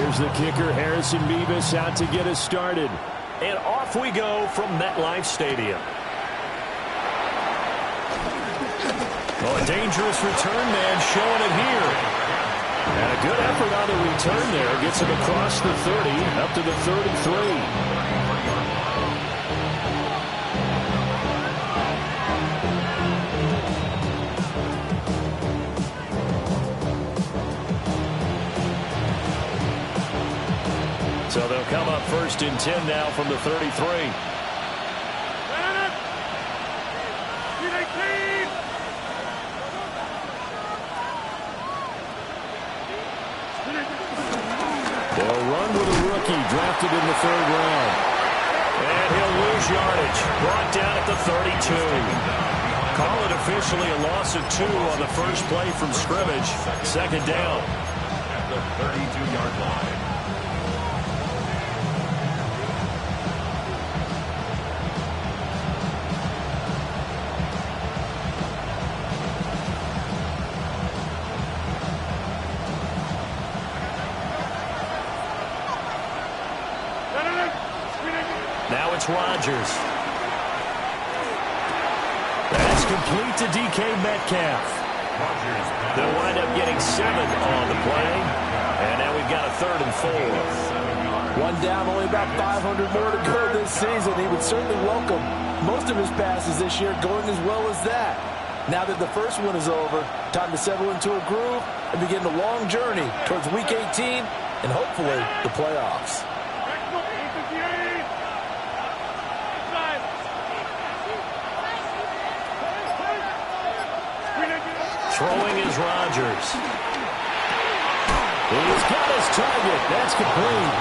Here's the kicker, Harrison Beavis, out to get us started. And off we go from MetLife Stadium. Well, a dangerous return man showing it here. And a good effort on the return there. Gets him across the 30, up to the 33. So they'll come up 1st and 10 now from the 33. They'll run with a rookie drafted in the 3rd round. And he'll lose yardage. Brought down at the 32. Call it officially a loss of 2 on the first play from scrimmage. 2nd down. At the 32-yard line. Now it's Rodgers. That's complete to DK Metcalf. They'll wind up getting 7 on the play. And now we've got a 3rd and 4. One down, only about 500 more to go this season. He would certainly welcome most of his passes this year going as well as that. Now that the first one is over, time to settle into a groove and begin the long journey towards Week 18 and hopefully the playoffs. Throwing is Rodgers. He's got his target. That's complete.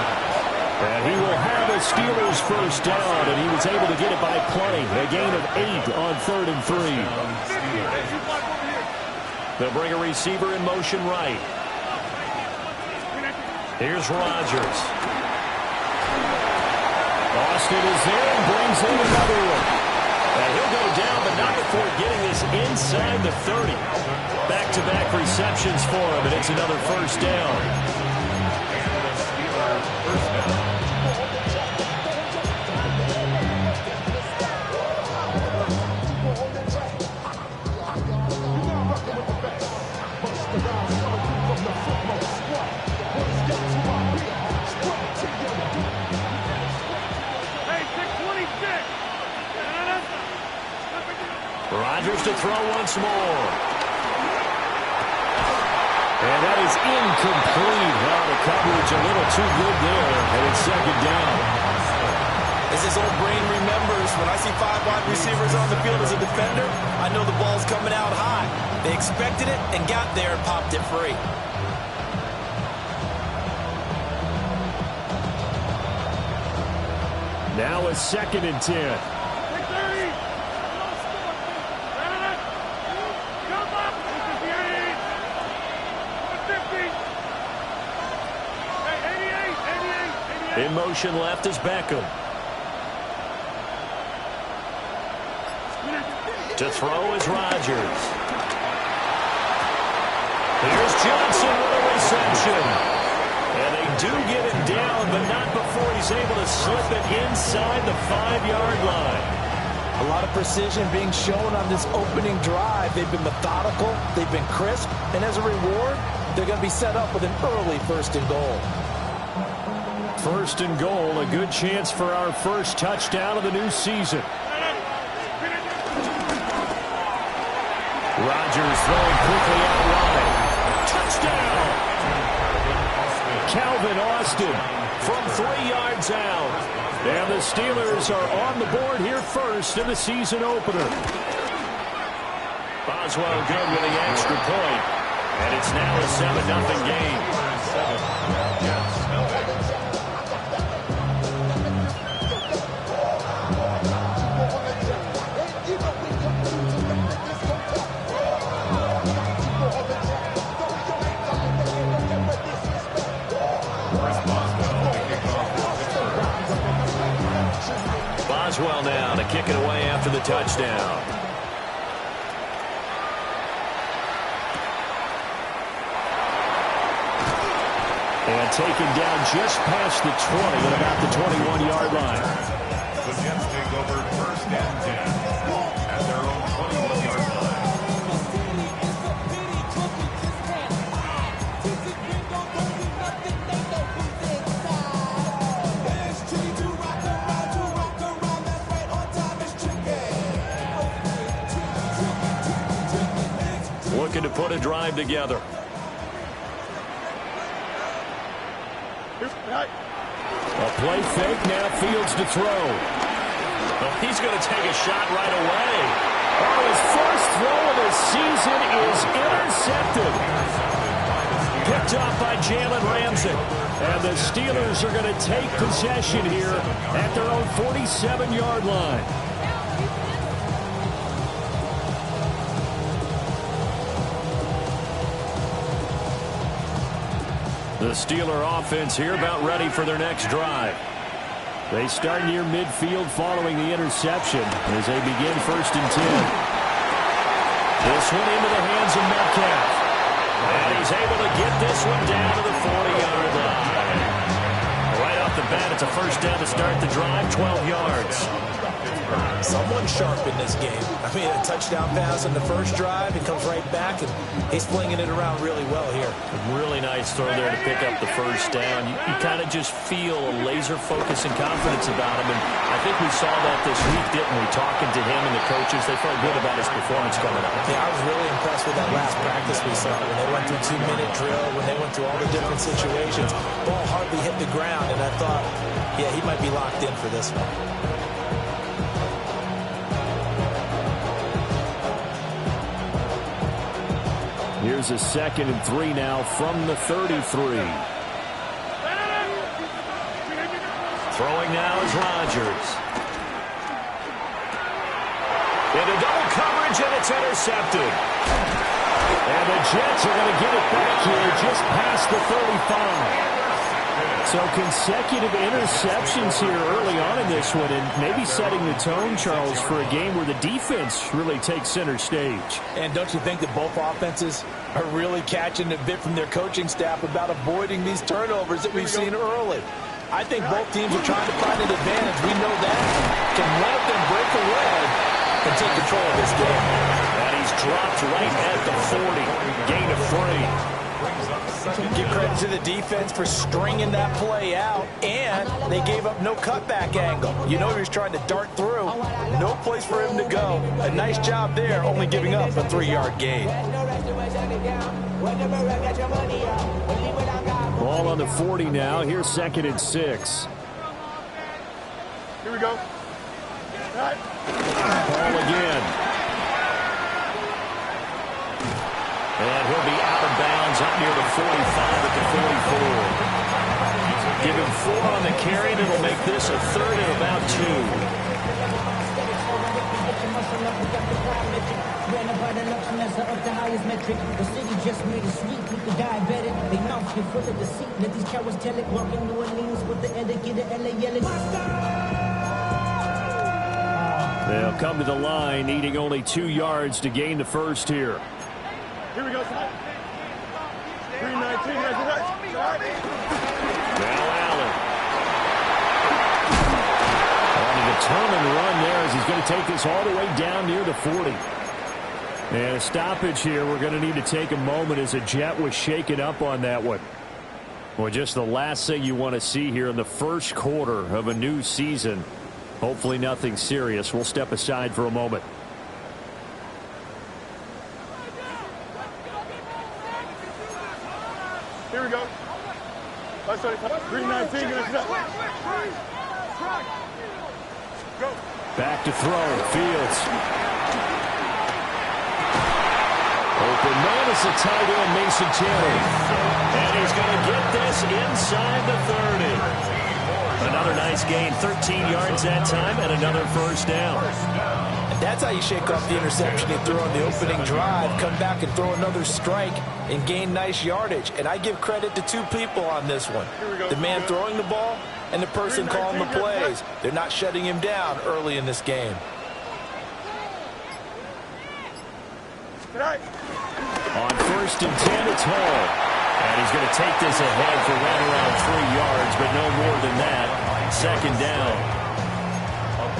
And he will have a Steelers first down, and he was able to get it by plenty. A gain of 8 on 3rd and 3. They'll bring a receiver in motion right. Here's Rodgers. Austin is there and brings in another one. And he'll go down, but not before getting this inside the 30. Back-to-back receptions for him, and it's another first down. Rodgers to throw once more. And that is incomplete. Well, the coverage a little too good there, and it's 2nd down. As his old brain remembers, when I see 5 wide receivers on the field as a defender, I know the ball's coming out high. They expected it and got there and popped it free. Now a 2nd and 10. In motion left is Beckham. To throw is Rodgers. Here's Johnson with a reception. And they do get him down, but not before he's able to slip it inside the 5-yard line. A lot of precision being shown on this opening drive. They've been methodical, they've been crisp, and as a reward, they're going to be set up with an early 1st and goal. 1st and goal, a good chance for our first touchdown of the new season. Rodgers throwing quickly out wide. Touchdown! Calvin Austin from 3 yards out. And the Steelers are on the board here first in the season opener. Boswell good with the extra point. And it's now a 7-0 game. Boswell now to kick it away after the touchdown. And taken down just past the 20 at about the 21-yard line. The Jets take over 1st and 10 at their own 21-yard line. Looking to put a drive together. A play fake, now Fields to throw. Well, he's going to take a shot right away. Oh, his first throw of the season is intercepted. Picked off by Jalen Ramsey. And the Steelers are going to take possession here at their own 47-yard line. The Steeler offense here about ready for their next drive. They start near midfield following the interception as they begin 1st and 10. This one into the hands of Metcalf. And he's able to get this one down to the 40-yard line. Right off the bat, it's a 1st down to start the drive, 12 yards. Someone sharp in this game. I mean, a touchdown pass on the first drive. It comes right back, and he's flinging it around really well here. Really nice throw there to pick up the 1st down. You kind of just feel a laser focus and confidence about him, and I think we saw that this week, didn't we? Talking to him and the coaches, they felt good about his performance coming up. Yeah, I was really impressed with that last practice we saw when they went through 2-minute drill, when they went through all the different situations. Ball hardly hit the ground, and I thought, yeah, he might be locked in for this one. Here's a 2nd and 3 now from the 33. Throwing now is Rodgers. Into double coverage, and it's intercepted. And the Jets are going to get it back here just past the 35. So consecutive interceptions here early on in this one, and maybe setting the tone, Charles, for a game where the defense really takes center stage. And don't you think that both offenses are really catching a bit from their coaching staff about avoiding these turnovers that we've seen early? I think both teams are trying to find an advantage. We know that. Can one of them break away and take control of this game? And he's dropped right at the 40. Gain of 3. Give credit to the defense for stringing that play out, and they gave up no cutback angle. You know he was trying to dart through. No place for him to go. A nice job there, only giving up a 3-yard gain. Ball on the 40 now. Here's 2nd and 6. Here we go. Ball again. And he'll be out of bounds up near the 45 at the 44. Give him 4 on the carry, and it'll make this a 3rd and about 2. They'll come to the line, needing only 2 yards to gain the 1st here. Here we go. 319. Now Allen. On a determined run there as he's going to take this all the way down near the 40. And a stoppage here. We're going to need to take a moment as a Jet was shaken up on that one. Well, just the last thing you want to see here in the first quarter of a new season. Hopefully nothing serious. We'll step aside for a moment. Here we go. 319. Go. Back to throw. Fields. Open man is the tight end, Mason Terry. And he's going to get this inside the 30. Another nice gain. 13 yards that time and another 1st down. That's how you shake off the interception he threw on the opening drive, come back and throw another strike and gain nice yardage. And I give credit to 2 people on this one. The man throwing the ball and the person calling the plays. They're not shutting him down early in this game. On 1st and 10, it's Hall. And he's going to take this ahead for right around 3 yards, but no more than that. Second down.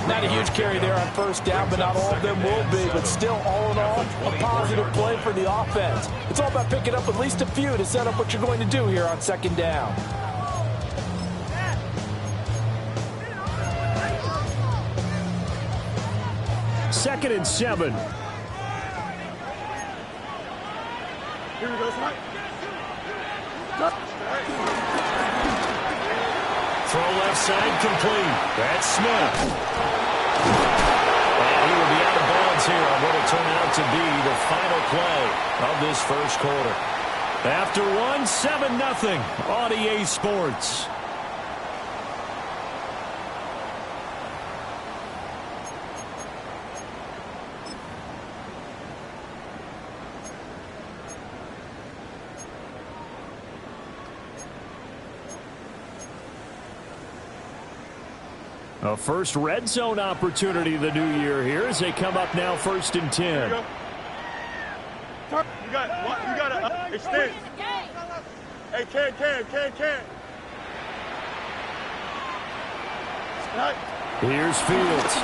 Not a huge carry there on first down, but not all of them will be. But still, all in all, a positive play for the offense. It's all about picking up at least a few to set up what you're going to do here on second down. Second and 7. Here we go, Smite. Throw left side complete. That's Smith. And he will be out of bounds here on what will turn out to be the final play of this first quarter. After one, 7-0 on EA Sports. A first red zone opportunity the new year here as they come up now first and 10. Here we go. You got to extend. Hey, can. Right. Here's Fields.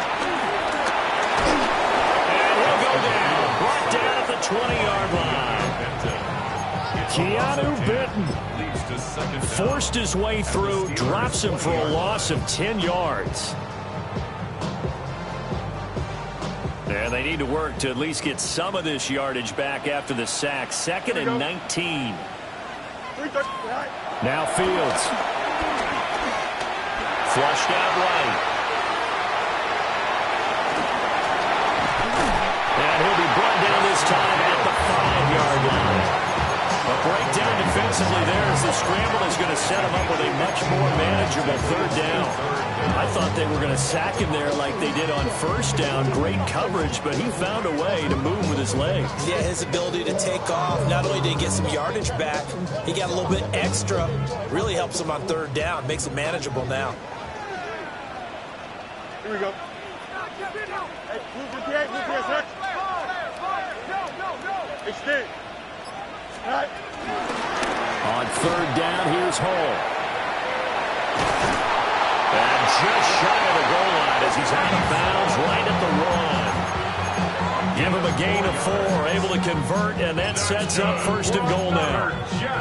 And he'll go down. Brought down at the 20-yard line. Keanu Benton forced his way through, drops him for a loss of 10 yards. And they need to work to at least get some of this yardage back after the sack. Second and 19. Now Fields. Flushed out right. And he'll be brought down this time at the 5-yard line. A breakdown defensively there as the scramble is going to set him up with a much more manageable third down. I thought they were going to sack him there like they did on first down. Great coverage, but he found a way to move with his legs. Yeah, his ability to take off. Not only did he get some yardage back, he got a little bit extra. Really helps him on third down. Makes it manageable now. Here we go. Hey, move the PA, No. Extend. Right. On third down, here's Hall. And just shy of the goal line as he's out of bounds right at the 1. Give him a gain of 4, able to convert, and that sets up first and goal now.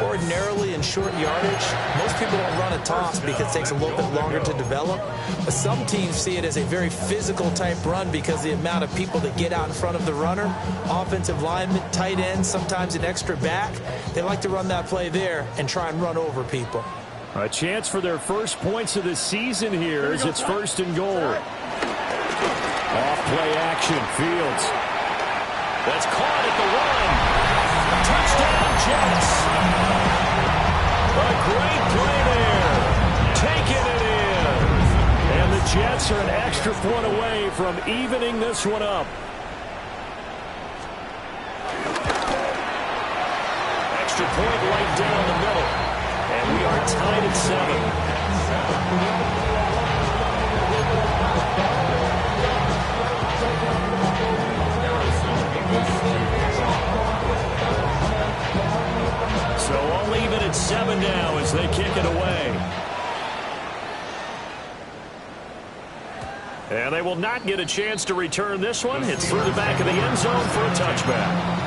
Ordinarily in short yardage, most people don't run a toss because it takes a little bit longer to develop. But some teams see it as a very physical type run because the amount of people that get out in front of the runner, offensive linemen, tight ends, sometimes an extra back. They like to run that play there and try and run over people. A chance for their first points of the season here as it's first and goal. Off play action, Fields. That's caught at the 1. Touchdown, Jets. A great play there. Taking it in. And the Jets are an extra point away from evening this one up. Extra point right down the middle. And we are tied at 7. So all even at 7 now as they kick it away. And they will not get a chance to return this one. It's through the back of the end zone for a touchback.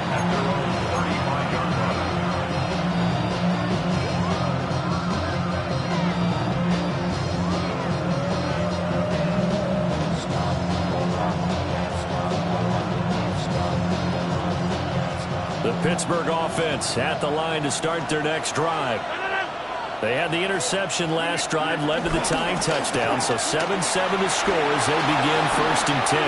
The Pittsburgh offense at the line to start their next drive. They had the interception last drive, led to the tying touchdown, so 7-7 the score as they begin first and 10.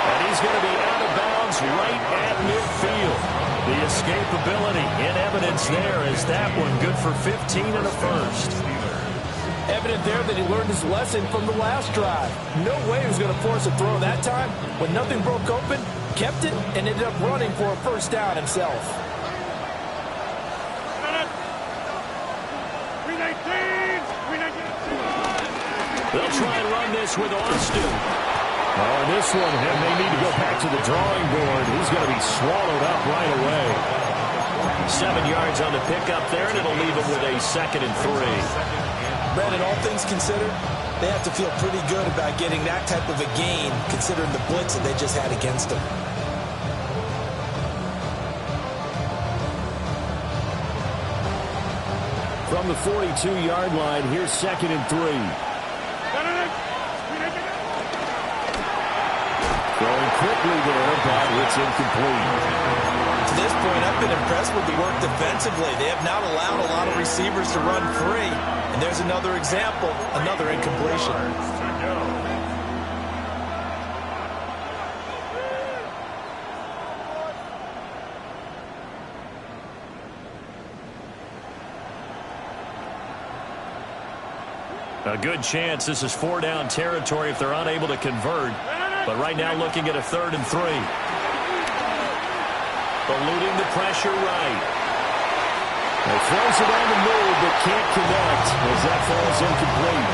And he's going to be out of bounds right at midfield. The escapability in evidence there is that one good for 15 and a first. Evident there that he learned his lesson from the last drive. No way he was going to force a throw that time. When nothing broke open, kept it, and ended up running for a first down himself. They'll try and run this with Austin. Oh, this one, and they need to go back to the drawing board. He's going to be swallowed up right away. 7 yards on the pickup there, and it'll leave him with a 2nd and 3. Brandon, all things considered, they have to feel pretty good about getting that type of a gain, considering the blitz that they just had against them. From the 42-yard line, here's 2nd and 3. Throwing quickly there, but it's incomplete. To this point, I've been impressed with the work defensively. They have not allowed a lot of receivers to run free. And there's another example, another incompletion. A good chance this is 4-down territory if they're unable to convert. But right now looking at a 3rd and 3. Eluding the pressure right. He throws it on the move, but can't connect as that falls incomplete.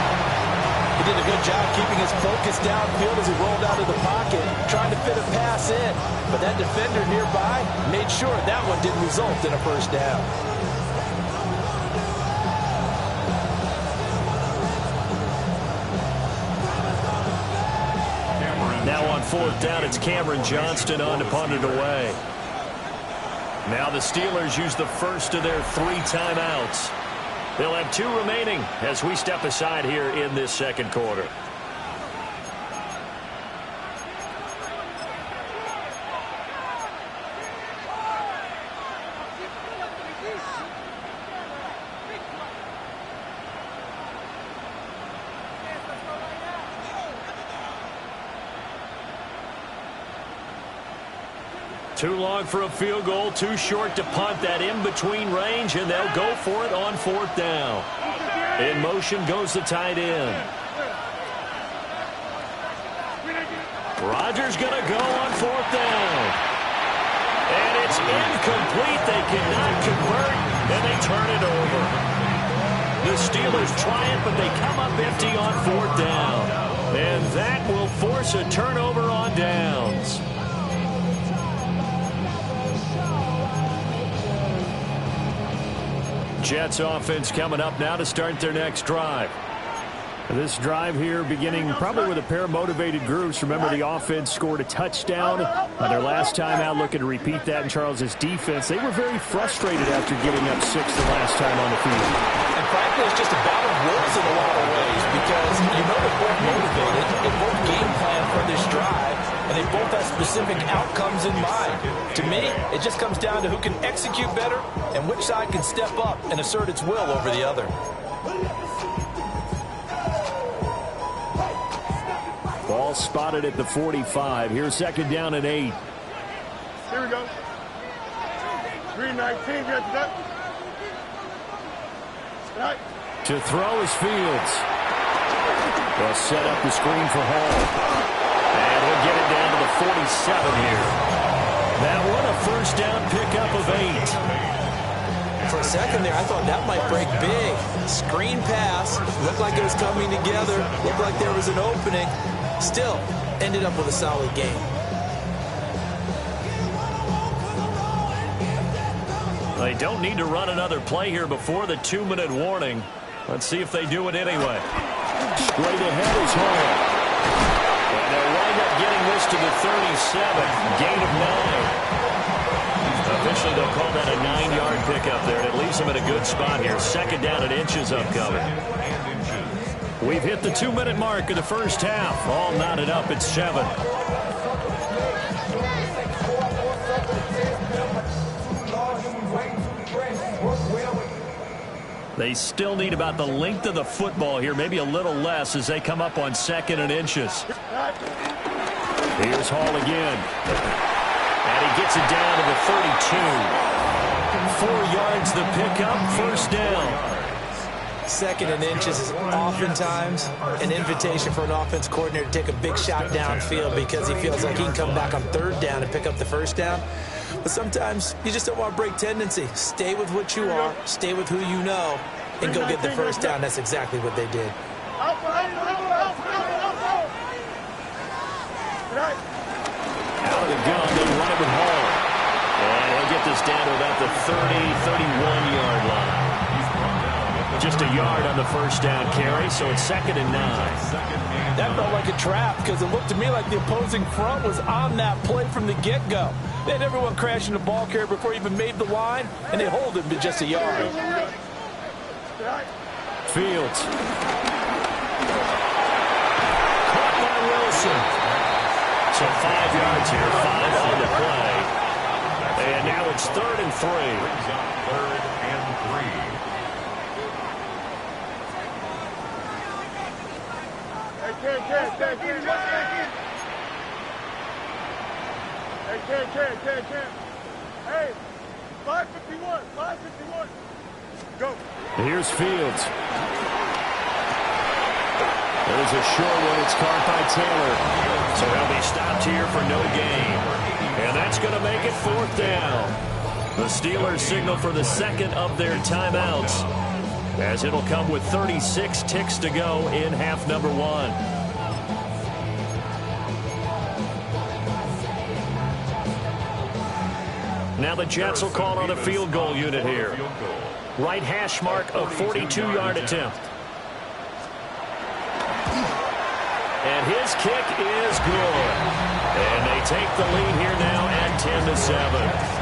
He did a good job keeping his focus downfield as he rolled out of the pocket, trying to fit a pass in. But that defender nearby made sure that one didn't result in a 1st down. Now on 4th down, it's Cameron Johnston on to punt it away. Now the Steelers use the first of their 3 timeouts. They'll have 2 remaining as we step aside here in this 2nd quarter. Too long for a field goal, too short to punt. That in-between range, and they'll go for it on 4th down. In motion goes the tight end. Rodgers going to go on 4th down. And it's incomplete. They cannot convert, and they turn it over. The Steelers try it, but they come up empty on 4th down. And that will force a turnover on downs. Jets offense coming up now to start their next drive. This drive here beginning probably with a pair of motivated groups. Remember, the offense scored a touchdown on their last time out, looking to repeat that in Charles's defense. They were very frustrated after giving up 6 the last time on the field. And frankly, it's just a battle of wills in a lot of ways because you know they're both motivated. They both game plan for this drive, and they both have specific outcomes in mind. To me, it just comes down to who can execute better and which side can step up and assert its will over the other. Ball spotted at the 45. Here's 2nd down and 8. Here we go. 319, get that. Right. To throw is Fields. They'll set up the screen for Hall. And he'll get it down to the 47 here. That one a 1st down pickup of 8. For a second there, I thought that might break big. Screen pass. Looked like it was coming together. Looked like there was an opening. Still, ended up with a solid game. They don't need to run another play here before the 2-minute warning. Let's see if they do it anyway. Straight ahead is Hall. And they'll wind up getting this to the 37. Gain of 9. Officially, they'll call that a 9-yard pickup there, and it leaves them in a good spot here. 2nd down and inches upcoming. We've hit the 2-minute mark of the first half. All knotted up at 7. They still need about the length of the football here, maybe a little less as they come up on 2nd and inches. Here's Hall again. And he gets it down to the 32. 4 yards the pickup, 1st down. 2nd and inches is oftentimes an invitation for an offense coordinator to take a big shot downfield because he feels like he can come back on 3rd down and pick up the 1st down. But sometimes you just don't want to break tendency. Stay with what you are, stay with who you know, and go get the 1st down. That's exactly what they did. this down to about the 31-yard line. Just a yard on the first down carry, so it's 2nd and 9. That felt like a trap because it looked to me like the opposing front was on that play from the get-go. They had everyone crashing the ball carrier before he even made the line, and they hold him to just a yard. Fields. Caught by Wilson. So 5 yards here, 5 on the play. And now it's 3rd and 3. Brings up 3rd and 3. Hey, 551, 551. Go. Here's Fields. There's a short one. It's caught by Taylor. So he'll be stopped here for no gain. And that's going to make it 4th down. The Steelers signal for the 2nd of their timeouts, as it'll come with 36 ticks to go in half number 1. Now the Jets will call on a field goal unit here. Right hash mark of 42-yard attempt. And his kick is good. And they take the lead here now at 10-7.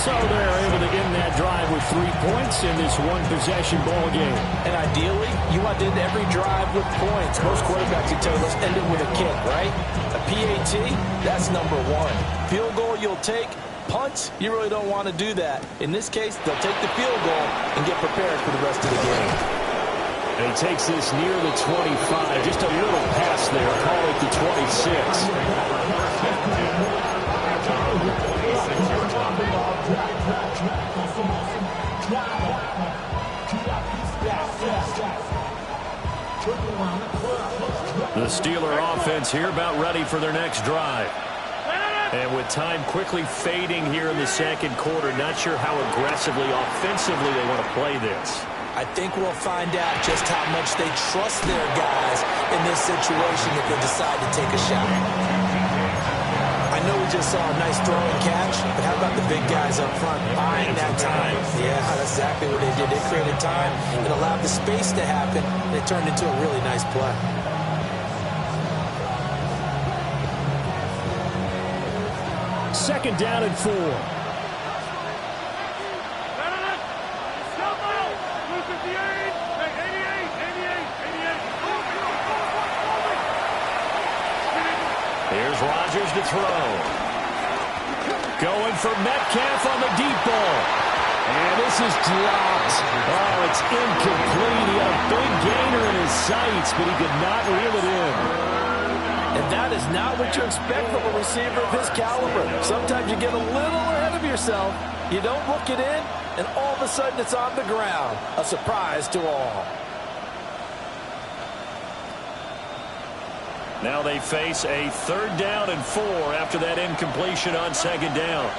So they're able to end that drive with 3 points in this one-possession ball game. And ideally, you want to end every drive with points. Most quarterbacks would tell you, let's end it with a kick, right? A PAT, that's number 1. Field goal you'll take. Punts, you really don't want to do that. In this case, they'll take the field goal and get prepared for the rest of the game. And he takes this near the 25. Just a little pass there. Call it the 26. The Steeler offense here about ready for their next drive. And with time quickly fading here in the 2nd quarter, not sure how aggressively, offensively they want to play this. I think we'll find out just how much they trust their guys in this situation if they decide to take a shot. I know we just saw a nice throw and catch, but how about the big guys up front buying that time? Yeah, that's exactly what they did. They created time and allowed the space to happen, and it turned into a really nice play. 2nd down and 4. Here's Rodgers to throw. Going for Metcalf on the deep ball. And this is dropped. Oh, it's incomplete. He had a big gainer in his sights, but he could not reel it in. And that is not what you expect from a receiver of his caliber. Sometimes you get a little ahead of yourself. You don't look it in, and all of a sudden it's on the ground. A surprise to all. Now they face a 3rd down and 4 after that incompletion on 2nd down.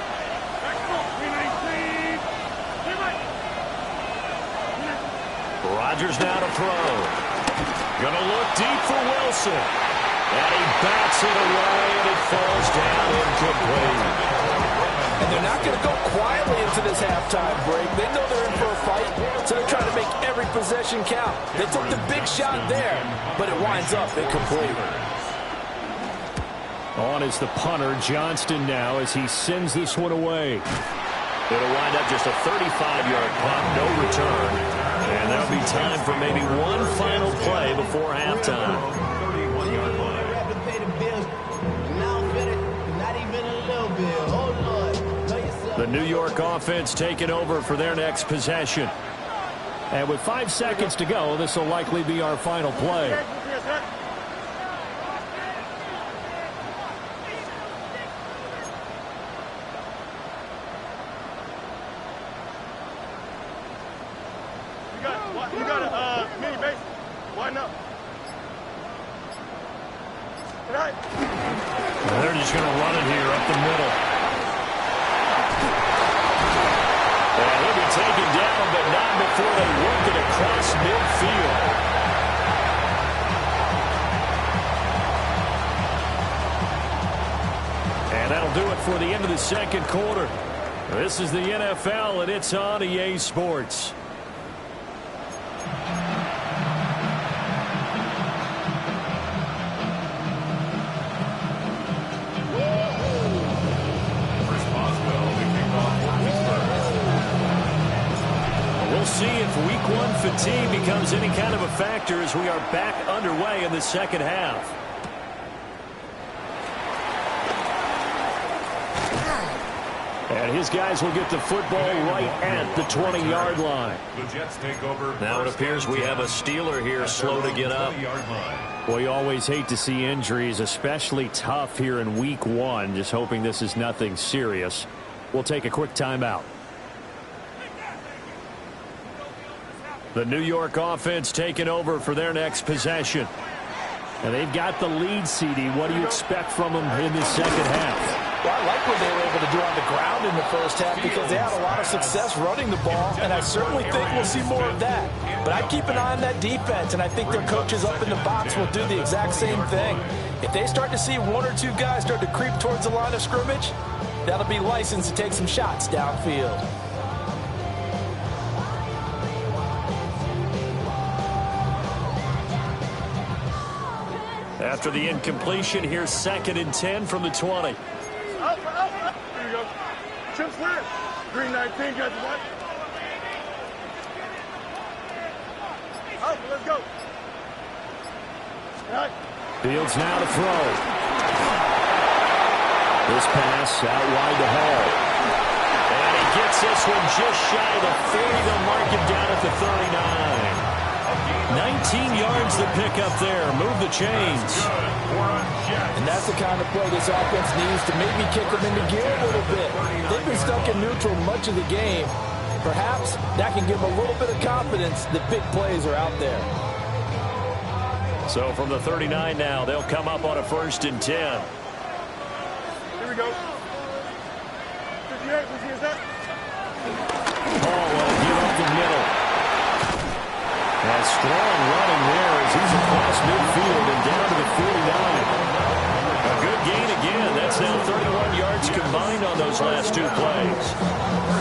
Rodgers now to throw. Gonna look deep for Wilson. And he bats it away, and it falls down incomplete. And they're not going to go quietly into this halftime break. They know they're in for a fight, so they're trying to make every possession count. They took the big shot there, but it winds up incomplete. On is the punter, Johnston, now, as he sends this one away. It'll wind up just a 35-yard punt, no return. And there'll be time for maybe one final play before halftime. 31-yard line. The New York offense taking over for their next possession. And with 5 seconds to go, this will likely be our final play. You got a mini base. Why not? They're just going to run it here up the middle. And he'll be taken down, but not before they work it across midfield. And that'll do it for the end of the 2nd quarter. This is the NFL, and it's on EA Sports. We'll see if Week 1 fatigue becomes any kind of a factor as we are back underway in the second half. And his guys will get the football right at the 20-yard line. The Jets take over. Now it appears we have a Steeler here slow to get up. Well, you always hate to see injuries, especially tough here in Week 1. Just hoping this is nothing serious. We'll take a quick timeout. The New York offense taking over for their next possession. And they've got the lead, CD. What do you expect from them in the second half? Well, I like what they were able to do on the ground in the first half because they had a lot of success running the ball, and I certainly think we'll see more of that. But I keep an eye on that defense, and I think their coaches up in the box will do the exact same thing. If they start to see one or two guys start to creep towards the line of scrimmage, that'll be licensed to take some shots downfield. After the incompletion, here's 2nd and 10 from the 20. Up. Here we go. Chips clear. Green 19, got the what? Up, let's go. All right. Fields now to throw. This pass out wide to Hall. And he gets this one just shy of the 40. They'll mark him down at the 39. 19 yards to pick up there. Move the chains. And that's the kind of play this offense needs to maybe kick them into gear a little bit. They've been stuck in neutral much of the game. Perhaps that can give them a little bit of confidence that big plays are out there. So from the 39 now, they'll come up on a 1st and 10. Here we go. 58, we see his that. Hall will give up the middle. A strong running there as he's across midfield and down to the 49. A good gain again. That's now 31 yards combined on those last 2 plays.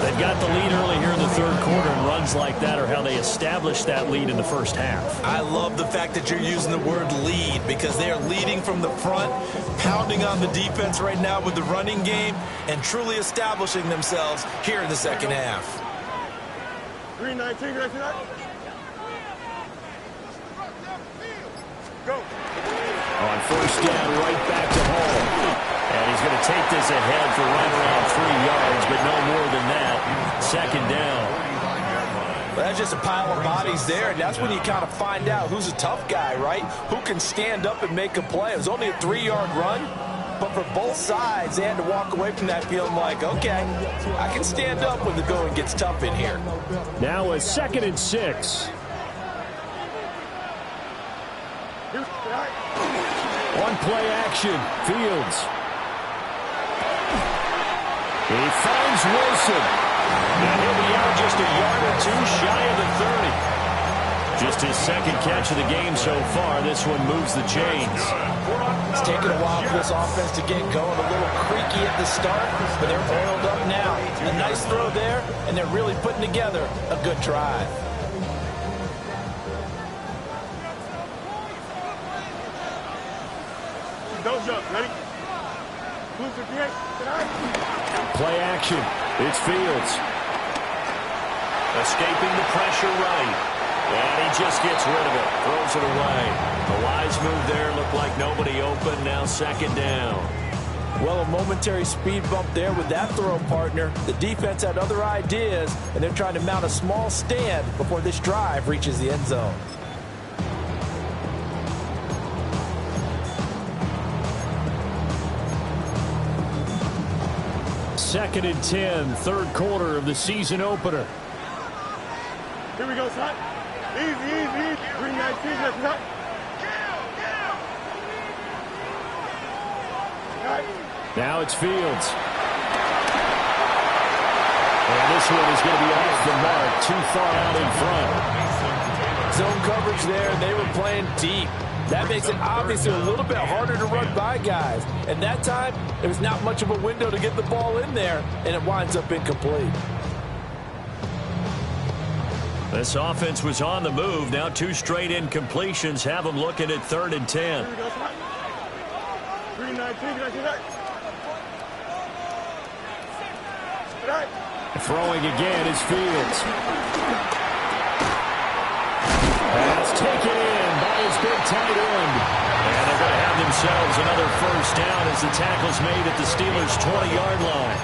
They've got the lead early here in the 3rd quarter, and runs like that are how they established that lead in the first half. I love the fact that you're using the word lead because they are leading from the front, pounding on the defense right now with the running game, and truly establishing themselves here in the second half. Green 19, got that. Go. On 1st down, right back to Hall. And he's going to take this ahead for right around 3 yards, but no more than that. 2nd down. Well, that's just a pile of bodies there, and that's when you kind of find out who's a tough guy, right? Who can stand up and make a play. It was only a 3-yard run, but for both sides, they had to walk away from that feeling like, okay, I can stand up when the going gets tough in here. Now a 2nd and 6. One play action. Fields. He finds Wilson. And he'll be out just a yard or 2 shy of the 30. Just his 2nd catch of the game so far. This one moves the chains. It's taken a while for this offense to get going. A little creaky at the start, but they're oiled up now. A nice throw there, and they're really putting together a good drive. Those up, ready? Blue 58, Play action. It's Fields. Escaping the pressure right. And he just gets rid of it. Throws it away. A wise move there. Looked like nobody open. Now 2nd down. Well, a momentary speed bump there with that throw, partner. The defense had other ideas, and they're trying to mount a small stand before this drive reaches the end zone. Second and 10, 3rd quarter of the season opener. Here we go, son. Easy. Green 19, that's not. Now it's Fields. And this one is going to be off the mark, too far out in front. Zone coverage there, and they were playing deep. That makes it obviously a little bit harder to run by guys. And that time, there was not much of a window to get the ball in there, and it winds up incomplete. This offense was on the move. Now 2 straight incompletions have them looking at 3rd and 10. Throwing again is Fields. Pass taken in by his big tight end. And they're going to have themselves another first down as the tackle's made at the Steelers' 20-yard line.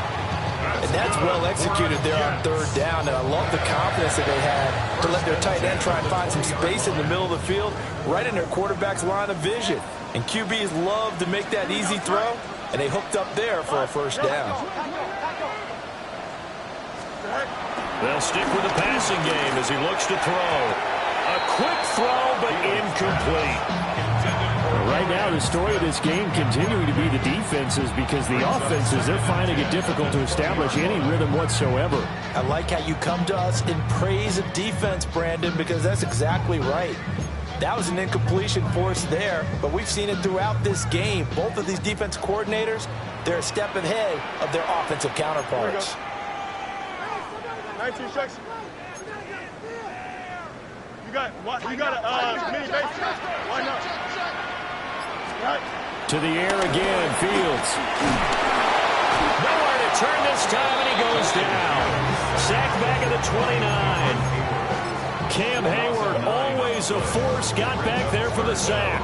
And that's well executed there on 3rd down. And I love the confidence that they had to let their tight end try and find some space in the middle of the field, right in their quarterback's line of vision. And QBs love to make that easy throw, and they hooked up there for a first down. They'll stick with the passing game as he looks to throw. A quick throw, but incomplete. Right now, the story of this game continuing to be the defenses, because the offenses, they're finding it difficult to establish any rhythm whatsoever. I like how you come to us in praise of defense, Brandon, because that's exactly right. That was an incompletion for us there, but we've seen it throughout this game. Both of these defense coordinators, they're a step ahead of their offensive counterparts. 19 seconds. You got a mini base. Why not? Right. To the air again, Fields. Nowhere to turn this time, and he goes down. Sacked back at the 29. Cam Hayward, always a force, got back there for the sack.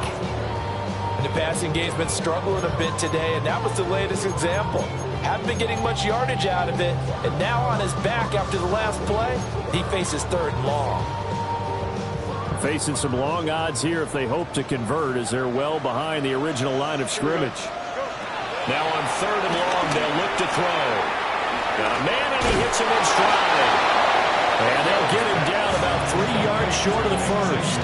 And the passing game's been struggling a bit today, and that was the latest example. Haven't been getting much yardage out of it, and now on his back after the last play, he faces 3rd and long. Facing some long odds here if they hope to convert, as they're well behind the original line of scrimmage. Now on 3rd and long, they'll look to throw. Got a man, and he hits him in stride. And they'll get him down about 3 yards short of the first.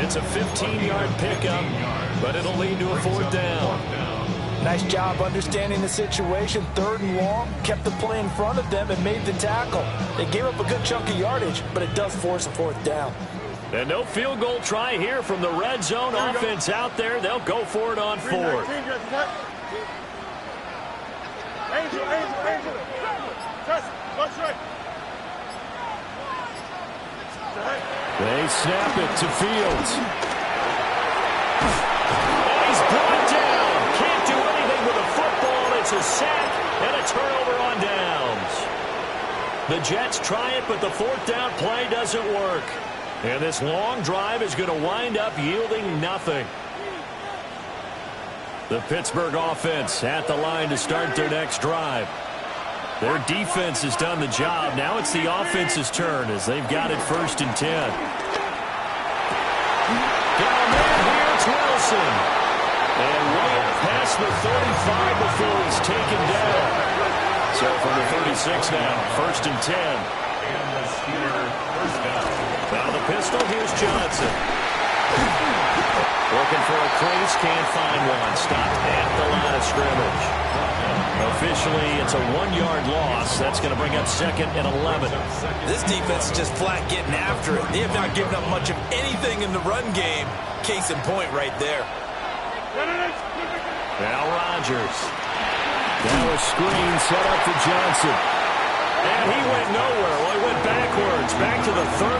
It's a 15-yard pickup, but it'll lead to a 4th down. Nice job understanding the situation. 3rd and long, kept the play in front of them and made the tackle. They gave up a good chunk of yardage, but it does force a 4th down. And no field goal try here from the red zone offense out there. They'll go for it on 4th. Angel. Test. Left straight. They snap it to Fields. And he's brought down. Can't do anything with a football. It's a sack and a turnover on downs. The Jets try it, but the 4th down play doesn't work. And this long drive is going to wind up yielding nothing. The Pittsburgh offense at the line to start their next drive. Their defense has done the job. Now it's the offense's turn as they've got it 1st and 10. Got a man here, it's Wilson. And way up past the 35 before he's taken down. So from the 36 now, 1st and 10. And the Steeler first down. Now the pistol, here's Johnson. Looking for a crease, can't find one. Stopped at the line of scrimmage. Officially, it's a 1-yard loss. That's going to bring up 2nd and 11. This defense is just flat getting after it. They have not given up much of anything in the run game. Case in point right there. Now Rodgers. Now a screen set up for Johnson. And he went nowhere. Well, he went backwards, back to the 33.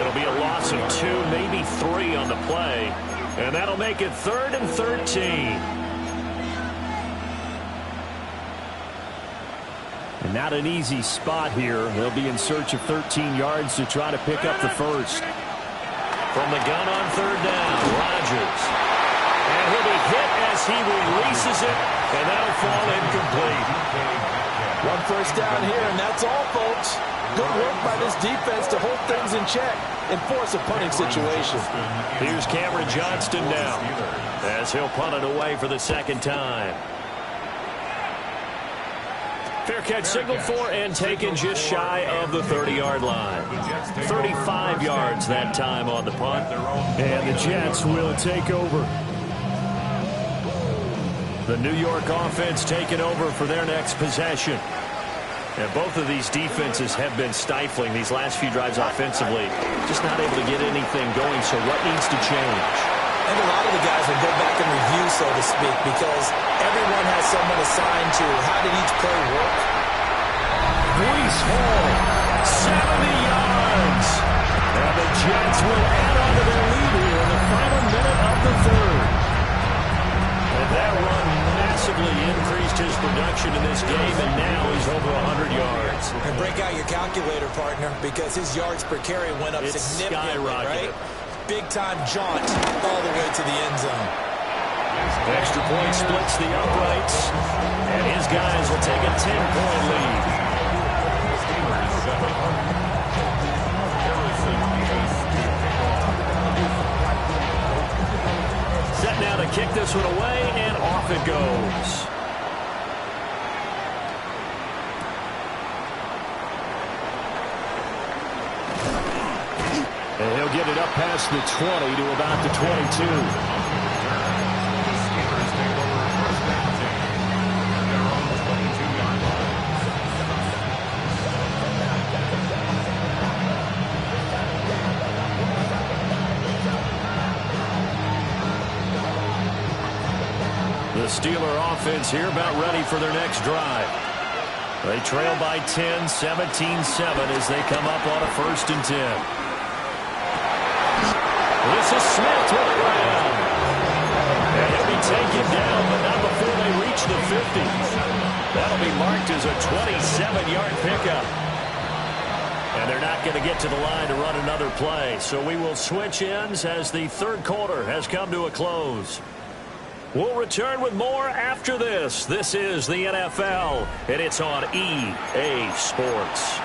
It'll be a loss of 2, maybe 3 on the play. And that'll make it 3rd and 13. And not an easy spot here. They'll be in search of 13 yards to try to pick up the first. From the gun on 3rd down, Rodgers. And he'll be hit as he releases it, and that'll fall incomplete. 1 first down here, and that's all, folks. Good work by this defense to hold things in check and force a punting situation. Here's Cameron Johnston now as he'll punt it away for the 2nd time. Fair catch signaled for and taken just shy of the 30-yard line. 35 yards that time on the punt. And the Jets will take over. The New York offense taking over for their next possession. And both of these defenses have been stifling these last few drives offensively. Just not able to get anything going, so what needs to change? And a lot of the guys will go back and review, so to speak, because everyone has someone assigned to how did each play work. Brees Hall, 70 yards. And the Jets will add on to their lead here in the final minute of the third. And that run massively increased his production in this game, and now he's over 100 yards. And break out your calculator, partner, because his yards per carry went up significantly, right? Big-time jaunt all the way to the end zone. Extra point splits the uprights, and his guys will take a 10-point lead. Set now to kick this one away, and off it goes. And he'll get it up past the 20 to about the 22. The Steeler offense here about ready for their next drive. They trail by 10, 17-7 as they come up on a 1st and 10. This is Smith to the ground. And he'll be taken down, but not before they reach the 50. That'll be marked as a 27-yard pickup. And they're not going to get to the line to run another play. So we will switch ends as the third quarter has come to a close. We'll return with more after this. This is the NFL, and it's on EA Sports.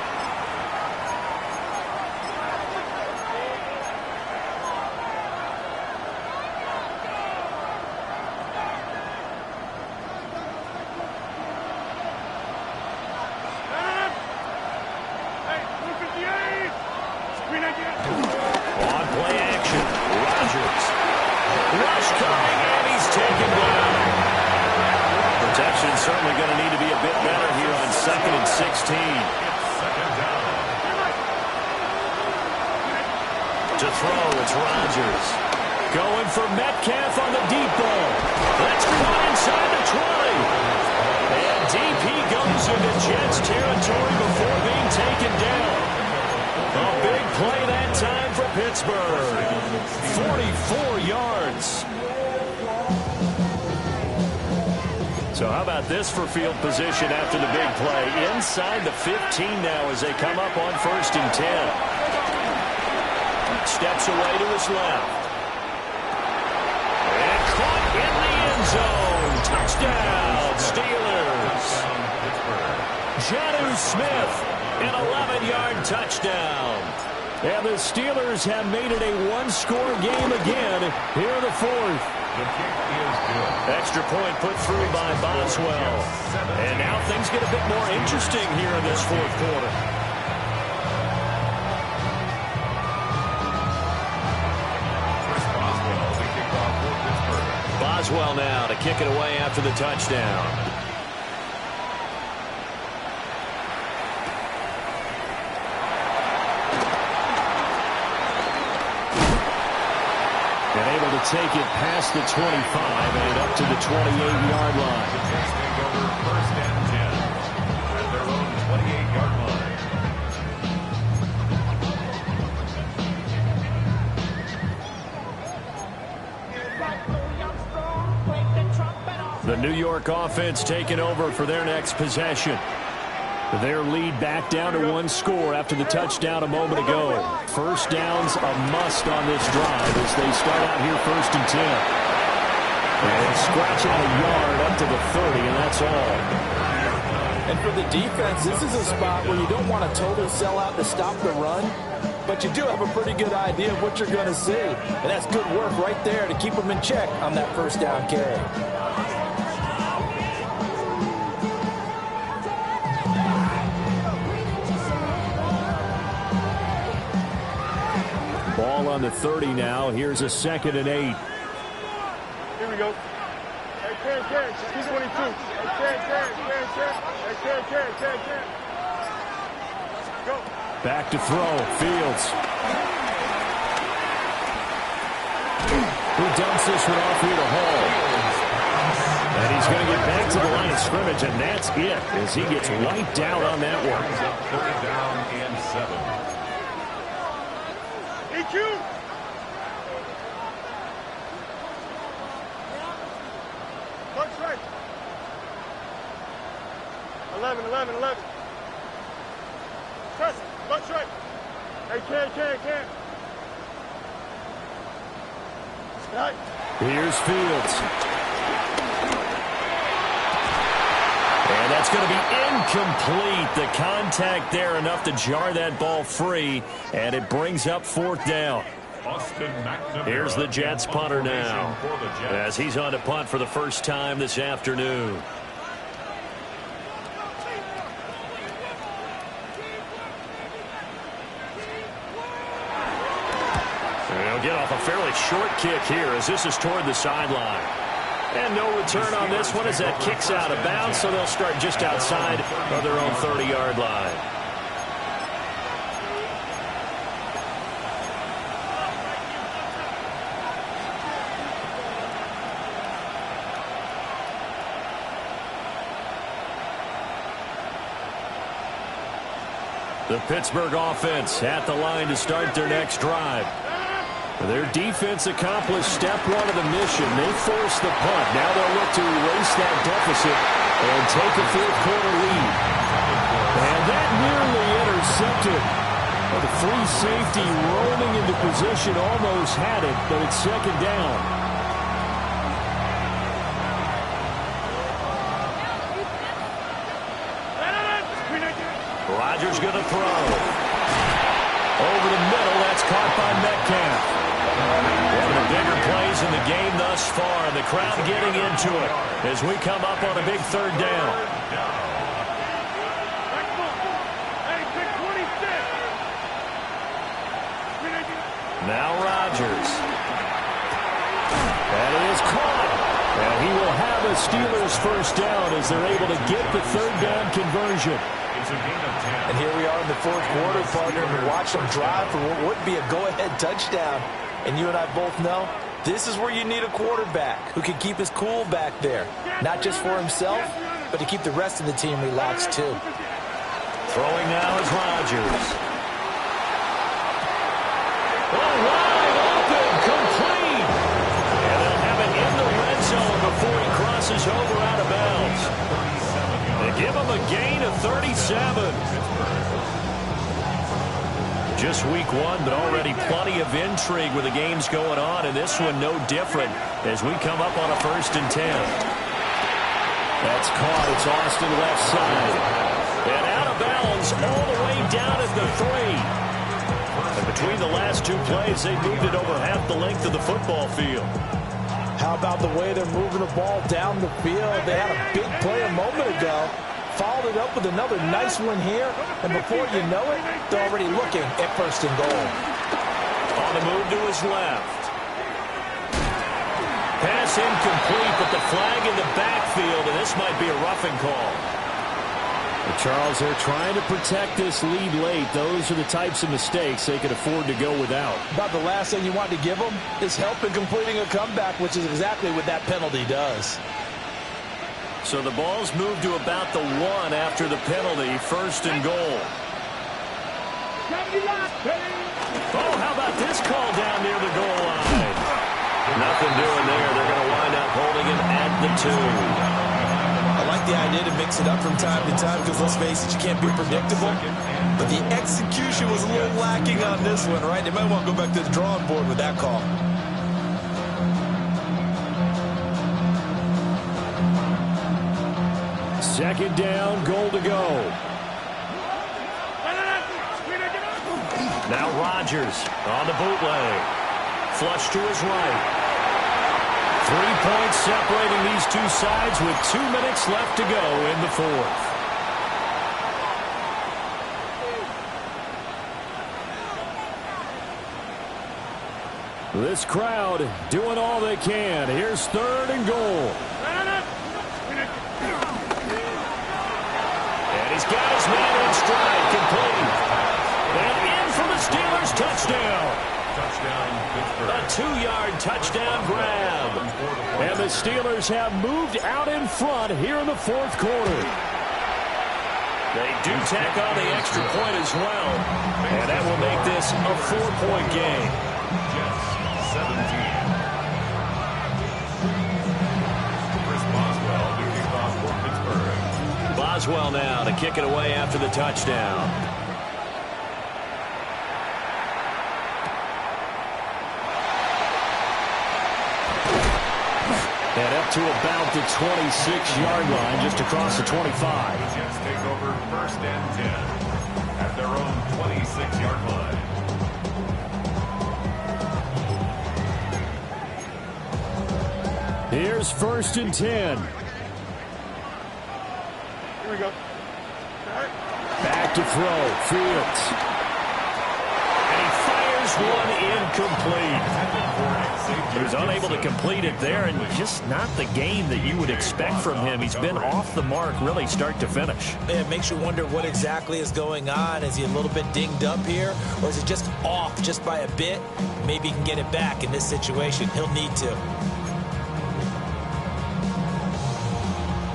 On play action, Rodgers. Rush coming, and he's taken down. Protection's certainly going to need to be a bit better here on 2nd and 16. To throw, it's Rodgers. Going for Metcalf on the deep ball. That's caught inside the 20. And DP goes into Jets territory before being taken down. A big play that time for Pittsburgh. 44 yards. So how about this for field position after the big play? Inside the 15 now as they come up on 1st and 10. Steps away to his left. And caught in the end zone. Touchdown, Steelers. Jonnu Smith, an 11-yard touchdown. And the Steelers have made it a one-score game again here in the 4th. The kick is good. Extra point put through by Boswell. And now things get a bit more interesting here in this 4th quarter. Boswell now to kick it away after the touchdown. And able to take it past the 25 and up to the 28-yard line. The Jets take over 1st and 10 at their own 28-yard line. The New York offense taking over for their next possession. Their lead back down to 1 score after the touchdown a moment ago. 1st down's a must on this drive as they start out here 1st and 10. And scratch out a yard up to the 30, and that's all. And for the defense, this is a spot where you don't want to totally sell out to stop the run, but you do have a pretty good idea of what you're going to see. And that's good work right there to keep them in check on that 1st down carry. Ball on the 30 now. Here's a 2nd and 8. Here we go. Hey, carry. He's 22. Hey, carry. Hey, carry. Back to throw. Fields. Who dumps this one off here to Hall. And he's going to get back to the line of scrimmage, and that's it as he gets wiped out on that one. Third down and 7. EQ. Punch right. 11. Press. Punch right. Hey, can't. Right. Here's Fields. And that's going to be incomplete. The contact there enough to jar that ball free, and it brings up 4th down. Here's the Jets punter now as he's on to punt for the first time this afternoon. They'll get off a fairly short kick here as this is toward the sideline. And no return on this one as that kicks out of bounds, so they'll start just outside of their own 30-yard line. The Pittsburgh offense at the line to start their next drive. Their defense accomplished step 1 of the mission. They forced the punt. Now they'll look to erase that deficit and take a 4th quarter lead. And that nearly intercepted. The free safety rolling into position almost had it, but it's 2nd down. Rodgers going to throw. Over the middle, that's caught by Metcalf. One of the bigger plays in the game thus far. The crowd getting into it as we come up on a big 3rd down. Now Rodgers. And it is caught. And he will have a Steelers first down as they're able to get the 3rd down conversion. And here we are in the 4th quarter, partner, and watch them drive for what would be a go-ahead touchdown. And you and I both know this is where you need a quarterback who can keep his cool back there. Not just for himself, but to keep the rest of the team relaxed too. Throwing now is Rodgers. Oh, wide open, complete. And they'll have it in the red zone before he crosses over out of bounds. They give him a gain of 37. Just week 1, but already plenty of intrigue with the games going on, and this one no different as we come up on a 1st and 10. That's caught. It's Austin left side. And out of bounds all the way down at the 3. And between the last 2 plays, they moved it over half the length of the football field. How about the way they're moving the ball down the field? They had a big play a moment ago. Followed it up with another nice one here. And before you know it, they're already looking at 1st and goal. On the move to his left. Pass incomplete, but the flag in the backfield, and this might be a roughing call. Charles, they're trying to protect this lead late. Those are the types of mistakes they could afford to go without. About the last thing you want to give them is help in completing a comeback, which is exactly what that penalty does. So the ball's moved to about the 1 after the penalty, 1st and goal. Oh, how about this call down near the goal line? Nothing doing there. They're going to wind up holding him at the 2. I like the idea to mix it up from time to time because, let's face it, you can't be predictable. But the execution was a little lacking on this one, right? They might want to go back to the drawing board with that call. Second down, goal to go. Now Rodgers on the bootleg. Flush to his right. 3 points separating these two sides with 2 minutes left to go in the 4th. This crowd doing all they can. Here's 3rd and goal. And he's got his man in stride, complete. touchdown. Touchdown, Pittsburgh. A 2-yard touchdown grab. And the Steelers have moved out in front here in the fourth quarter. They do tack on the extra point as well. And that will make this a 4-point game. Jets, 17. Chris Boswell to kick off for Pittsburgh. Boswell now to kick it away after the touchdown. And up to about the 26-yard line, just across the 25. The Jets take over 1st and 10 at their own 26-yard line. Here's 1st and 10. Here we go. Back to throw. Fields. And he fires one incomplete. He was unable to complete it there, and just not the game that you would expect from him. He's been off the mark really start to finish. It makes you wonder what exactly is going on. Is he a little bit dinged up here, or is it just off just by a bit? Maybe he can get it back in this situation. He'll need to.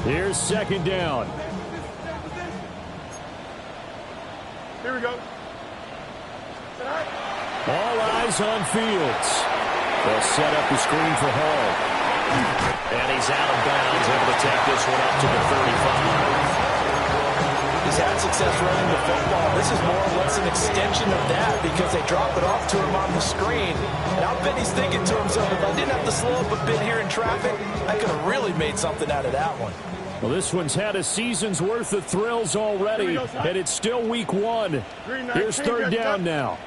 Here's 2nd down. Here we go. All eyes on Fields. They'll set up the screen for Hall. And he's out of bounds, able to take this one up to the 35. He's had success running the football. This is more or less an extension of that because they drop it off to him on the screen. And I'll bet he's thinking to himself, if I didn't have to slow up a bit here in traffic, I could have really made something out of that one. Well, this one's had a season's worth of thrills already, and it's still week 1. Here's 3rd down now.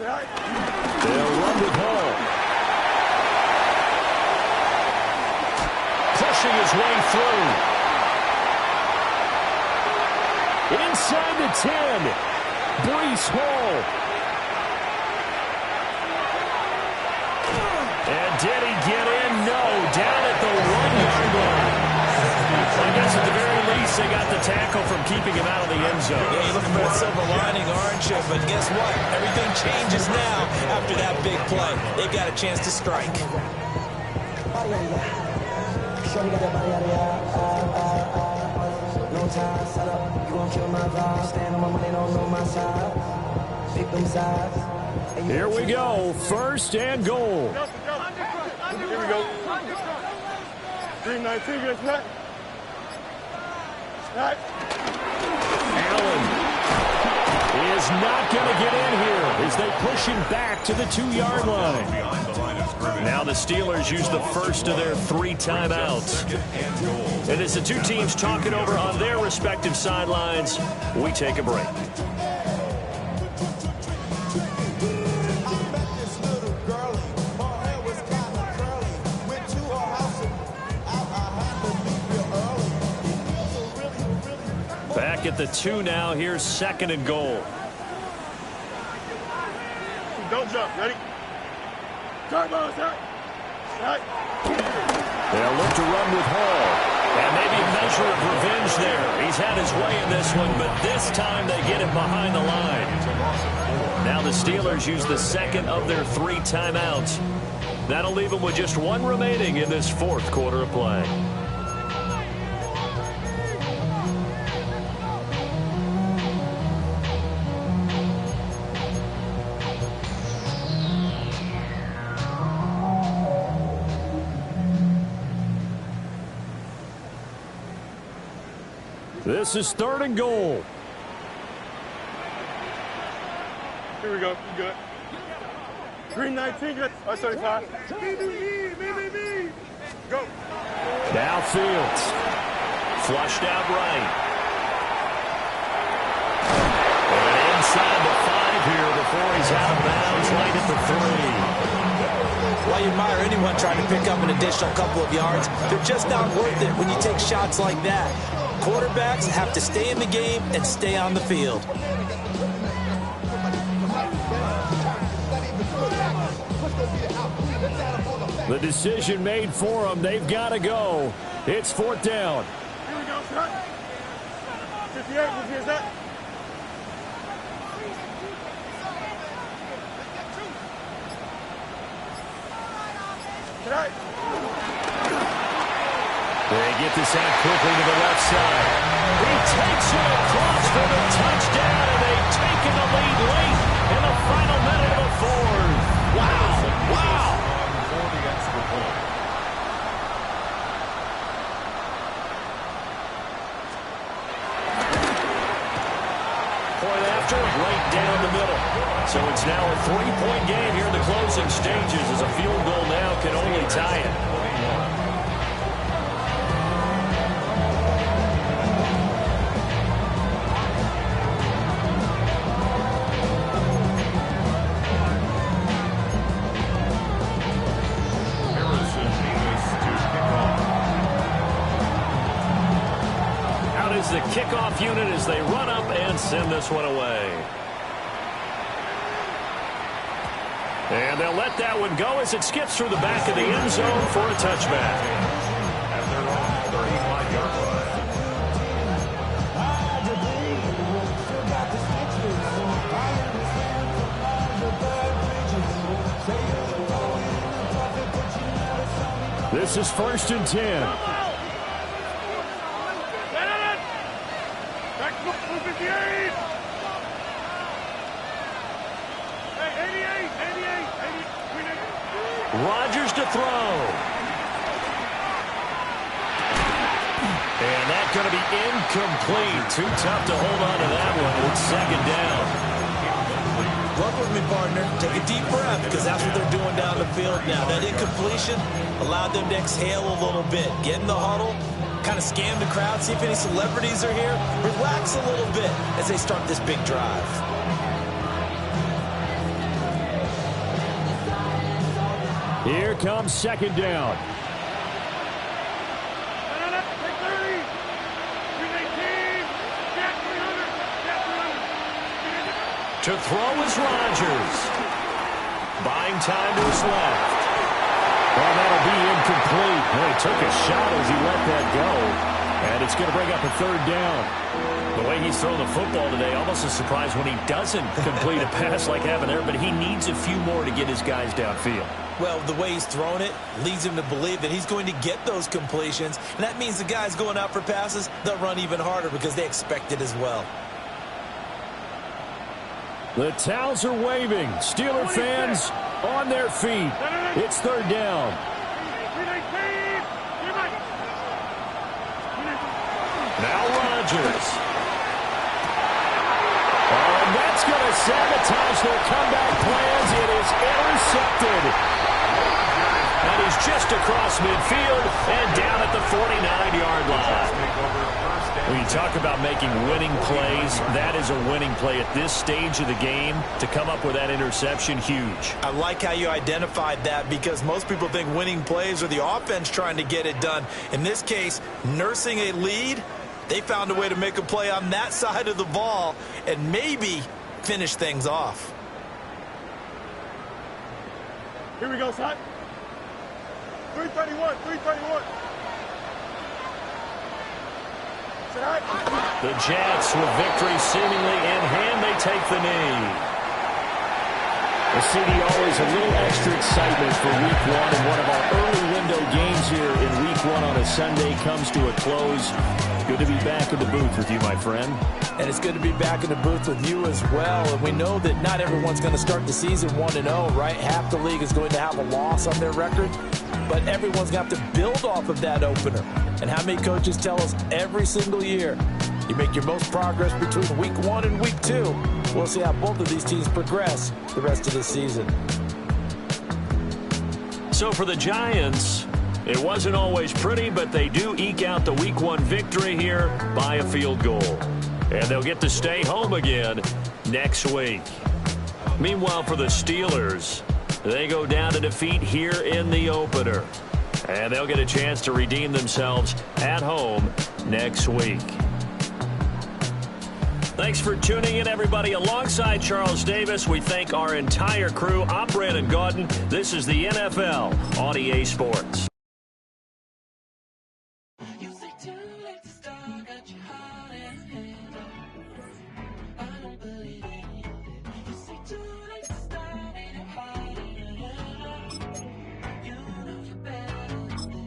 They'll run with Hall. Pushing his way through. Inside the 10. Breece Hall. And did he get in? No. Down at the 1-yard line. I guess at the very least, they got the tackle from keeping him out of the end zone. Yeah, you're looking for a silver lining, aren't you? But guess what? Everything changes now after that big play. They've got a chance to strike. Here we go. 1st and goal. Here we go. 3-19 against that. Allen is not going to get in here as they push him back to the 2-yard line. Now the Steelers use the first of their 3 timeouts. And as the two teams talk it over on their respective sidelines, we take a break. Back at the 2 now. Here's 2nd and goal. Don't jump. Ready? Carterboy, set. They'll look to run with Hall. And maybe a measure of revenge there. He's had his way in this one, but this time they get him behind the line. Now the Steelers use the 2nd of their 3 timeouts. That'll leave them with just 1 remaining in this 4th quarter of play. This is 3rd and goal. Here we go. You good. 3-19 against. Oh, 35. Me. Go. Now Fields. Flushed out right. And inside the 5 here before he's out of bounds, right at the 3. While you admire anyone trying to pick up an additional couple of yards, they're just not worth it when you take shots like that. Quarterbacks have to stay in the game and stay on the field. The decision made for them. They've got to go. It's 4th down. Here we go, son. 58, what's that? They get this out quickly to the left side. He takes it across for the touchdown, and they've taken the lead late in the final minute of the 4th. Wow. Wow. Point after, right down the middle. So it's now a 3-point game here in the closing stages as a field goal now can only tie it. The kickoff unit as they run up and send this one away. And they'll let that one go as it skips through the back of the end zone for a touchback. At their own 35-yard line. This is 1st and 10. Rodgers to throw. And that's going to be incomplete. Too tough to hold on to that one. It's 2nd down. Work with me, partner. Take a deep breath because that's what they're doing down the field now. That incompletion allowed them to exhale a little bit. Get in the huddle, kind of scan the crowd, see if any celebrities are here. Relax a little bit as they start this big drive. Here comes 2nd down. To throw is Rodgers. Buying time to his left. Well, that'll be incomplete. Well, he took a shot as he let that go. And it's going to bring up a 3rd down. The way he's thrown the football today, almost a surprise when he doesn't complete a pass like having there, but he needs a few more to get his guys downfield. Well, the way he's thrown it leads him to believe that he's going to get those completions. And that means the guys going out for passes, they'll run even harder because they expect it as well. The towels are waving. Steeler fans on their feet. It's 3rd down. Now Rodgers. Oh, and that's going to sabotage their comeback plans. It is intercepted. And he's just across midfield and down at the 49-yard line. When you talk about making winning plays, that is a winning play at this stage of the game. To come up with that interception, huge. I like how you identified that because most people think winning plays are the offense trying to get it done. In this case, nursing a lead, they found a way to make a play on that side of the ball and maybe finish things off. Here we go, son. 331, 331. The Jets with victory seemingly in hand, they take the knee. The CD always a little extra excitement for Week 1, and one of our early window games here in Week 1 on a Sunday comes to a close. Good to be back in the booth with you, my friend. And it's good to be back in the booth with you as well. And we know that not everyone's going to start the season 1-0, right? Half the league is going to have a loss on their record. But everyone's got to build off of that opener. And how many coaches tell us every single year, you make your most progress between Week 1 and Week 2. We'll see how both of these teams progress the rest of this season. So for the Giants, it wasn't always pretty, but they do eke out the Week 1 victory here by a field goal. And they'll get to stay home again next week. Meanwhile, for the Steelers, they go down to defeat here in the opener. And they'll get a chance to redeem themselves at home next week. Thanks for tuning in, everybody. Alongside Charles Davis, we thank our entire crew. I'm Brandon Gaudin. This is the NFL on EA Sports.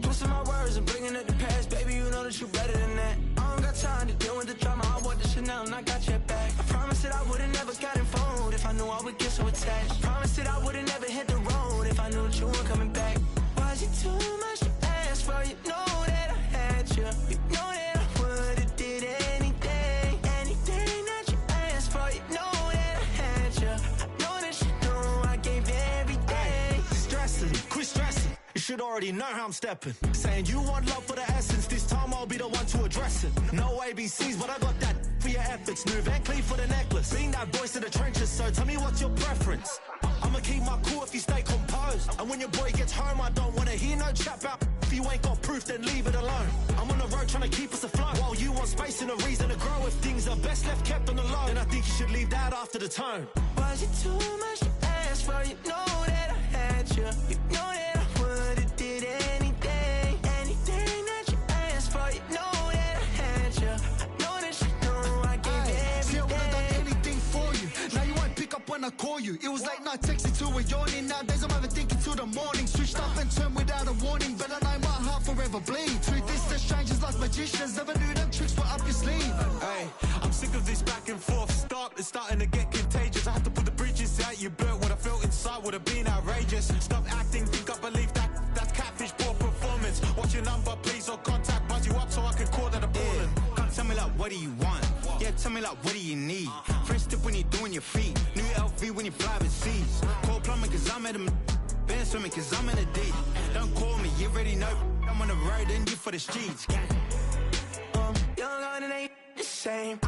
Twisting my words and bringing it to pass, baby, you know that you better than that. I don't got time to deal with the drama, I want the Chanel and I got your back. I promised that I would've never gotten phoned if I knew I would get so attached. I promised that I would've never hit the road if I knew that you weren't coming back. Was it too much to ask for? You know that I had you. You know that I would've did anything, anything that you asked for. You know that I had you. I know that you know I gave everything. Stressing, quit stressing. You should already know how I'm stepping. Saying you want love for the essence. This time I'll be the one to address it. No ABCs, but I got that for your efforts. New Van Cleef for the necklace. Being that voice in the trenches, so tell me what's your preference. I'ma keep my cool if you stay composed. And when your boy gets home, I don't wanna hear no chat about. If you ain't got proof, then leave it alone. I'm on the road trying to keep us afloat. While you want space and a reason to grow. If things are best left kept on the low, then I think you should leave that after the tone. Was it too much to ask for? You know that I had you. You know that I would've did anything, anything that you asked for. You know that I had you. I know that you know I gave everything. See, I would've done anything for you. Now you won't pick up when I call you. It was late night texting to a yawning. Nowadays I'm overthinking till the morning. Switched up and turned without a warning. But I know my heart forever bleeds. Truth is, the strangers like magicians. Never knew them tricks were up your sleeve. Hey, I'm sick of this back and forth. It's starting to get contagious. I had to put the bridges out you built. What I felt inside would have been outrageous. Stop acting, think I believe that. That's catfish, poor performance. What's your number, please, or contact. Buzz you up so I can call that a ballin'. Can't tell me like, what do you want? Yeah, tell me like, what do you need? Fresh tip when you're doing your feet. New LV when you fly overseas. Call plumbing cause I'm at a been swimming cause I'm in a deep. Don't call me, you already know. I'm on the road and you for the streets. Young and ain't the same.